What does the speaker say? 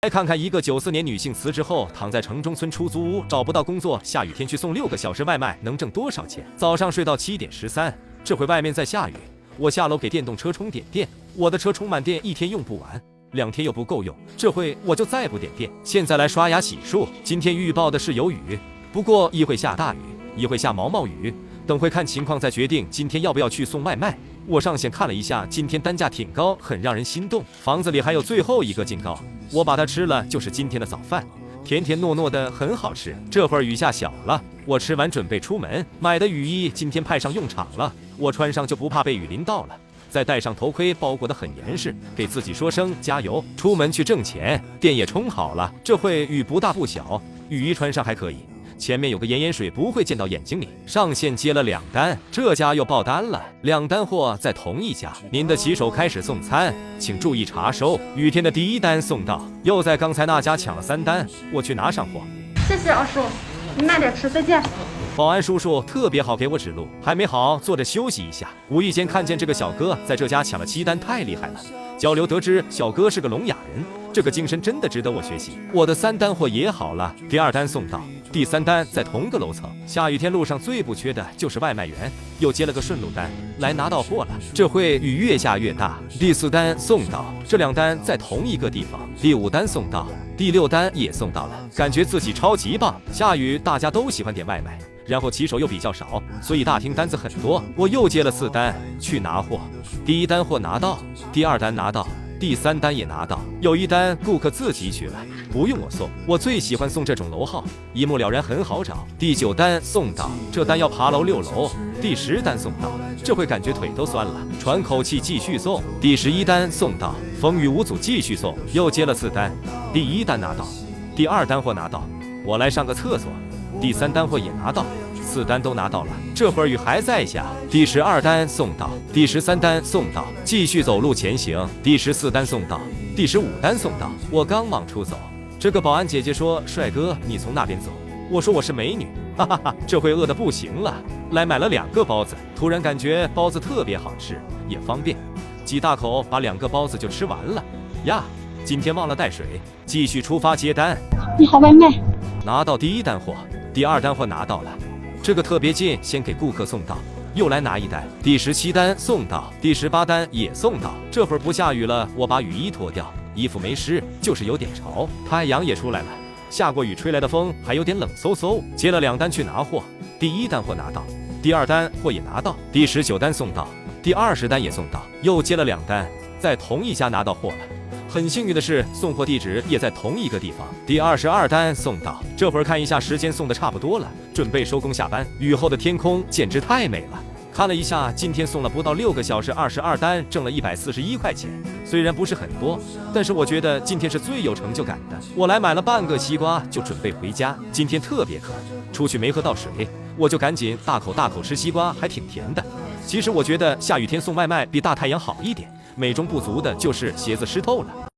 来看看一个94年女性辞职后躺在城中村出租屋找不到工作，下雨天去送6个小时外卖能挣多少钱？早上睡到7点13，这回外面在下雨，我下楼给电动车充点电，我的车充满电1天用不完，2天又不够用，这回我就再不点电。现在来刷牙洗漱，今天预报的是有雨，不过一会下大雨，一会下毛毛雨，等会看情况再决定今天要不要去送外卖。我上线看了一下，今天单价挺高，很让人心动。房子里还有最后一个劲糕，我把它吃了，就是今天的早饭，甜甜糯糯的，很好吃。这会儿雨下小了，我吃完准备出门，买的雨衣今天派上用场了，我穿上就不怕被雨淋到了。再戴上头盔，包裹得很严实，给自己说声加油，出门去挣钱。电也充好了，这会雨不大不小，雨衣穿上还可以。前面有个盐盐水，不会溅到眼睛里。上线接了2单，这家又爆单了，2单货在同一家。您的骑手开始送餐，请注意查收。雨天的第1单送到，又在刚才那家抢了3单，我去拿上货。谢谢二叔，你慢点吃，再见。保安叔叔特别好，给我指路。还没好，坐着休息一下。无意间看见这个小哥在这家抢了7单，太厉害了。交流得知，小哥是个聋哑人，这个精神真的值得我学习。我的3单货也好了，第2单送到，第3单在同个楼层。下雨天路上最不缺的就是外卖员，又接了个顺路单，来拿到货了。这会雨越下越大。第4单送到，这2单在同一个地方。第5单送到，第6单也送到了，感觉自己超级棒。下雨大家都喜欢点外卖，然后骑手又比较少，所以大厅单子很多。我又接了4单去拿货，第1单货拿到，第2单拿到，第3单也拿到，有1单顾客自己取了，不用我送。我最喜欢送这种楼号，一目了然，很好找。第9单送到，这单要爬楼6楼。第10单送到，这会感觉腿都酸了，喘口气继续送。第11单送到，风雨无阻继续送，又接了4单。第1单拿到，第2单货拿到，我来上个厕所。第3单货也拿到，4单都拿到了。这会儿雨还在下，第12单送到，第13单送到，继续走路前行。第14单送到，第15单送到。我刚往出走，这个保安姐姐说：“帅哥，你从那边走。”我说：“我是美女。”哈哈哈，这回饿得不行了，来买了2个包子。突然感觉包子特别好吃，也方便，几大口把2个包子就吃完了呀。今天忘了带水，继续出发接单。你好，外卖。拿到第1单货。第2单货拿到了，这个特别近，先给顾客送到，又来拿1单。第17单送到，第18单也送到。这会儿不下雨了，我把雨衣脱掉，衣服没湿，就是有点潮，太阳也出来了。下过雨吹来的风还有点冷飕飕。接了2单去拿货，第1单货拿到，第2单货也拿到，第19单送到，第20单也送到，又接了2单，在同一家拿到货了。很幸运的是，送货地址也在同一个地方。第22单送到，这会儿看一下时间，送的差不多了，准备收工下班。雨后的天空简直太美了。看了一下，今天送了不到6个小时，22单，挣了141块钱。虽然不是很多，但是我觉得今天是最有成就感的。我来买了半个西瓜，就准备回家。今天特别渴，出去没喝到水，我就赶紧大口大口吃西瓜，还挺甜的。其实我觉得下雨天送外卖比大太阳好一点。美中不足的就是鞋子湿透了。